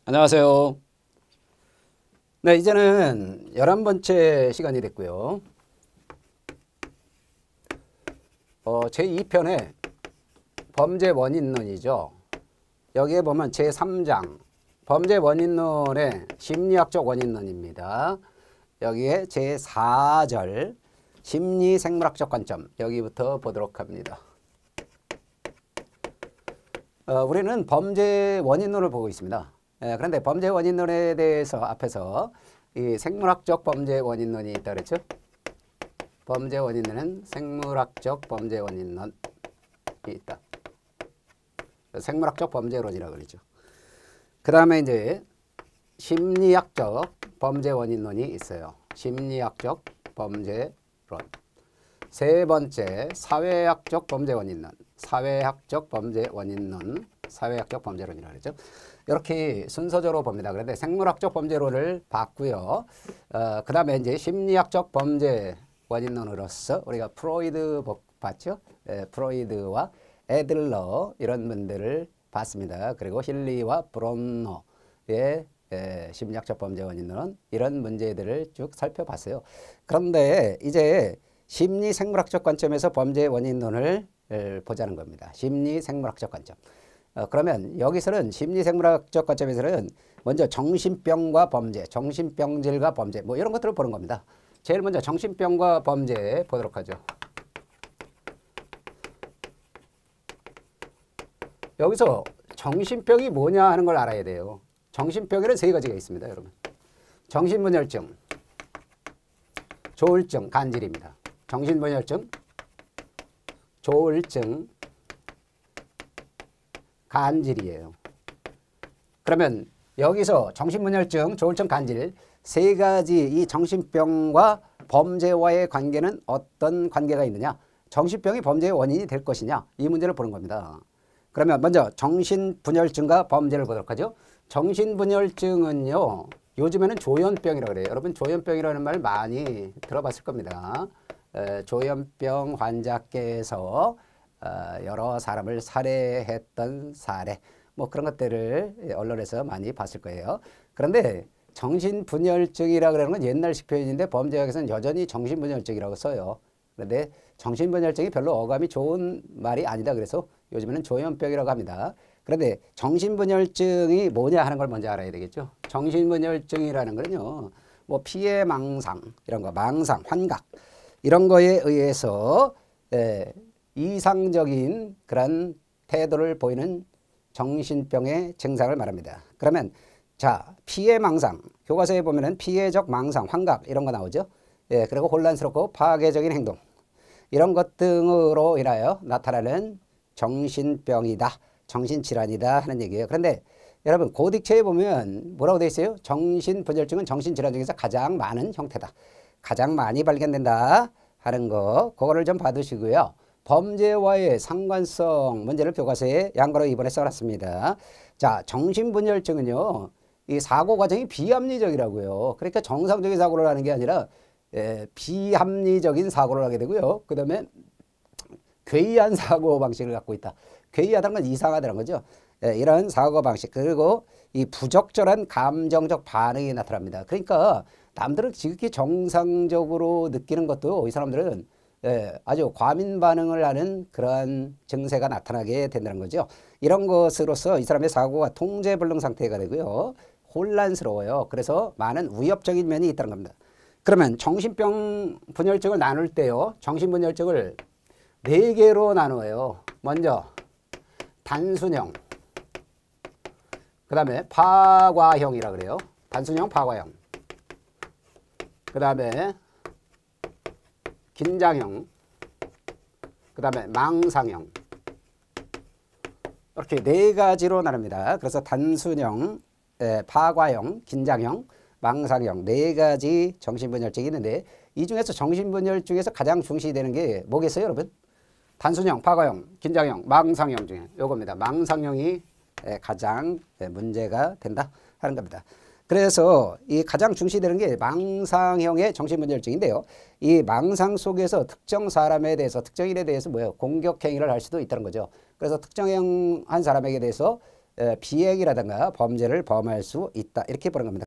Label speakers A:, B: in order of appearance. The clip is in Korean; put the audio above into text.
A: 안녕하세요. 네, 이제는 11번째 시간이 됐고요. 제2편의 범죄 원인론이죠. 여기에 보면 제3장 범죄 원인론의 심리학적 원인론입니다. 여기에 제4절 심리생물학적 관점, 여기부터 보도록 합니다. 우리는 범죄 원인론을 보고 있습니다. 그런데 범죄 원인론에 대해서 앞에서 이 생물학적 범죄 원인론이 있다 그랬죠. 범죄 원인론은 생물학적 범죄 원인론이 있다. 생물학적 범죄론이라고 그러죠. 그 다음에 이제 심리학적 범죄 원인론이 있어요. 심리학적 범죄론. 세 번째 사회학적 범죄 원인론. 사회학적 범죄 원인론. 사회학적 범죄론이라고 그러죠. 이렇게 순서적으로 봅니다. 그런데 생물학적 범죄론을 봤고요. 그 다음에 이제 심리학적 범죄 원인론으로서 우리가 프로이드 봤죠. 프로이드와 애들러 이런 분들을 봤습니다. 그리고 힐리와 브론너의 심리학적 범죄 원인론 이런 문제들을 쭉 살펴봤어요. 그런데 이제 심리생물학적 관점에서 범죄 원인론을 보자는 겁니다. 심리생물학적 관점. 그러면 여기서는 심리생물학적 관점에서는 먼저 정신병과 범죄, 정신병질과 범죄 뭐 이런 것들을 보는 겁니다. 제일 먼저 정신병과 범죄 보도록 하죠. 여기서 정신병이 뭐냐 하는 걸 알아야 돼요. 정신병에는 세 가지가 있습니다, 여러분. 정신분열증, 조울증, 간질입니다. 정신분열증, 조울증, 간질이에요. 그러면 여기서 정신분열증, 조울증, 간질 세 가지 이 정신병과 범죄와의 관계는 어떤 관계가 있느냐? 정신병이 범죄의 원인이 될 것이냐? 이 문제를 보는 겁니다. 그러면 먼저 정신분열증과 범죄를 보도록 하죠. 정신분열증은요. 요즘에는 조현병이라고 그래요. 여러분 조현병이라는 말 많이 들어봤을 겁니다. 조현병 환자께서 여러 사람을 살해했던 사례 뭐 그런 것들을 언론에서 많이 봤을 거예요. 그런데 정신분열증이라고 그러는 건 옛날식 표현인데 범죄학에서는 여전히 정신분열증이라고 써요. 그런데 정신분열증이 별로 어감이 좋은 말이 아니다 그래서 요즘에는 조현병이라고 합니다. 그런데 정신분열증이 뭐냐 하는 걸 먼저 알아야 되겠죠. 정신분열증이라는 거는요. 뭐 피해 망상 이런 거 망상 환각 이런 거에 의해서 이상적인 그런 태도를 보이는 정신병의 증상을 말합니다. 그러면 자 피해 망상 교과서에 보면은 피해적 망상 환각 이런 거 나오죠. 그리고 혼란스럽고 파괴적인 행동 이런 것 등으로 인하여 나타나는 정신병이다 정신질환이다 하는 얘기예요. 그런데 여러분 고딕체에 보면 뭐라고 되어 있어요? 정신분열증은 정신질환 중에서 가장 많은 형태다. 가장 많이 발견된다 하는 거 그거를 좀 받으시고요. 범죄와의 상관성 문제를 교과서에 양가로 이번에 써놨습니다. 자, 정신분열증은요. 이 사고 과정이 비합리적이라고요. 그러니까 정상적인 사고를 하는 게 아니라 비합리적인 사고를 하게 되고요. 그 다음에 괴이한 사고 방식을 갖고 있다. 괴이하다는 건 이상하다는 거죠. 이런 사고 방식 그리고 이 부적절한 감정적 반응이 나타납니다. 그러니까 남들은 지극히 정상적으로 느끼는 것도 이 사람들은 아주 과민 반응을 하는 그러한 증세가 나타나게 된다는 거죠. 이런 것으로서 이 사람의 사고가 통제불능 상태가 되고요. 혼란스러워요. 그래서 많은 위협적인 면이 있다는 겁니다. 그러면 정신병 분열증을 나눌 때요. 정신분열증을 4개로 나누어요. 먼저 단순형, 그 다음에 파과형이라 그래요. 단순형, 파과형. 그 다음에 긴장형, 그 다음에 망상형 이렇게 4가지로 나눕니다. 그래서 단순형, 파과형, 긴장형, 망상형 4가지 정신분열증이 있는데 이 중에서 정신분열증에서 가장 중시되는 게 뭐겠어요 여러분? 단순형, 파과형, 긴장형, 망상형 중에 요겁니다. 망상형이 가장 문제가 된다 하는 겁니다. 그래서 이 가장 중시되는 게 망상형의 정신분열증인데요. 이 망상 속에서 특정 사람에 대해서 특정인에 대해서 공격 행위를 할 수도 있다는 거죠. 그래서 특정한 사람에게 대해서 비행이라든가 범죄를 범할 수 있다. 이렇게 보는 겁니다.